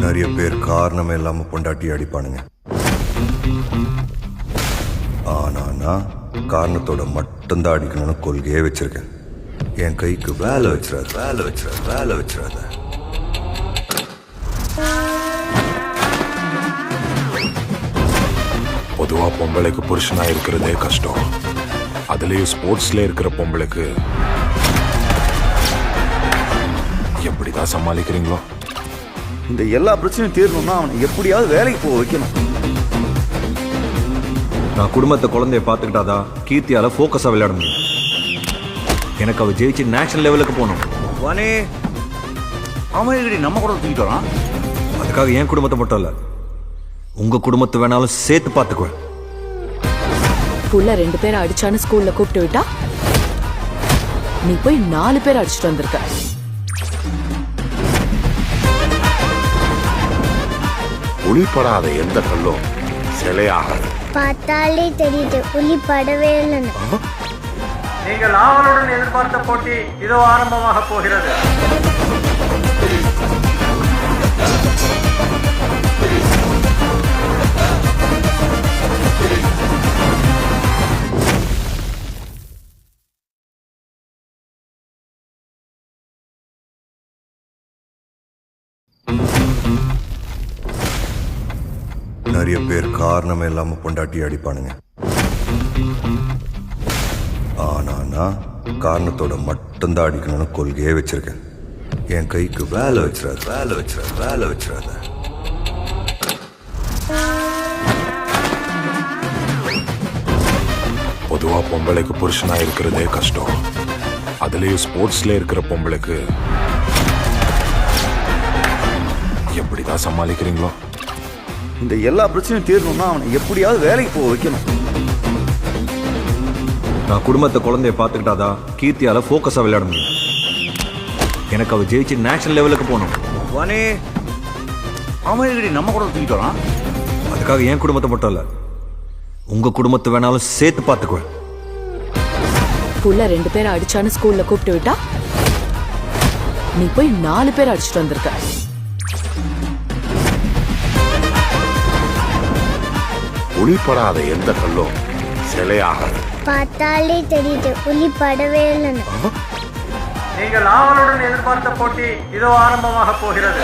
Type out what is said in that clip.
நிறைய பேர் காரணமே இல்லாம பொண்டாட்டி அடிப்பானுங்க. ஆனா நான் காரணத்தோட மட்டும்தான் அடிக்கணும்னு கொள்கையே வச்சிருக்கேன். என் கைக்கு வேலை வச்சிடாத. பொதுவா பொம்பளைக்கு புருஷனா இருக்கிறதே கஷ்டம். அதுலயும் ஸ்போர்ட்ஸ்ல இருக்கிற பொம்பளைக்கு எப்படிதான் சமாளிக்கிறீங்களோ? இந்த எல்லா பிரச்சனையும் தீரணும்னா அவனை எப்படியாவது வேலைக்கு போக வைக்கணும். நான் குடும்பத்தை குழந்தைய பார்த்துக்கிட்டாதான் கீர்த்தியால ஃபோக்கஸா விளையாட முடியும். எனக்கு அவ ஜெயிச்சு நேஷனல் லெவலுக்கு போகணும். வானே அவன் நம்ம கூட தூக்கிட்டு வரான். அதுக்காக என் குடும்பத்தை மட்டும் இல்ல, உங்க குடும்பத்தை வேணாலும் சேர்த்து பார்த்துக்குவேன். புள்ள 2 பேரை அடிச்சான்னு ஸ்கூல்ல கூப்பிட்டு விட்டா நீ போய் 4 பேர் அடிச்சுட்டு வந்திருக்க. ஒளிப்படாத எந்த கல்லும் சிலையாகாது. பார்த்தாலே தெரியுது புலி படவே இல்லைன்னு. நீங்கள் ஆவலுடன் எதிர்பார்த்த போட்டி இதோ ஆரம்பமாக போகிறது. நிறைய பேர் காரணமே இல்லாம பொண்டாட்டி அடிப்பானுங்க. ஆனா நான் காரணத்தோட மட்டும்தான் அடிக்கணும்னு கொள்கையே வச்சிருக்கேன். என் கைக்கு வேலை வச்சிடாத. பொதுவா பொம்பளைக்கு புருஷனா இருக்கிறதே கஷ்டம். அதுலயும் ஸ்போர்ட்ஸ்ல இருக்கிற பொம்பளைக்கு எப்படிதான் சமாளிக்கிறீங்களோ? இந்த எல்லா பிரச்சனையும் தீரணும்னா அவனை எப்படியாவது வேலைக்கு போக வைக்கணும். நான் குடும்பத்தை குழந்தைய பார்த்துக்கிட்டாதான் கீர்த்தியால ஃபோக்கஸா விளையாட முடியும். எனக்கு அவ ஜெயிச்சு நேஷனல் லெவலுக்கு போகணும். வானே அவன் நம்ம கூட தூக்கிட்டு வரான். அதுக்காக என் குடும்பத்தை மட்டும் இல்ல, உங்க குடும்பத்தை வேணாலும் சேர்த்து பார்த்துக்குவேன். புள்ள 2 பேரை அடிச்சான்னு ஸ்கூல்ல கூப்பிட்டு விட்டா நீ போய் 4 பேர் அடிச்சுட்டு வந்திருக்க. ஒளிப்படாத எந்த கல்லும் சிலையாகாது. பார்த்தாலே தெரியுது புலி படவே இல்லைன்னு. நீங்கள் ஆவலுடன் எதிர்பார்த்த போட்டி இதோ ஆரம்பமாக போகிறது.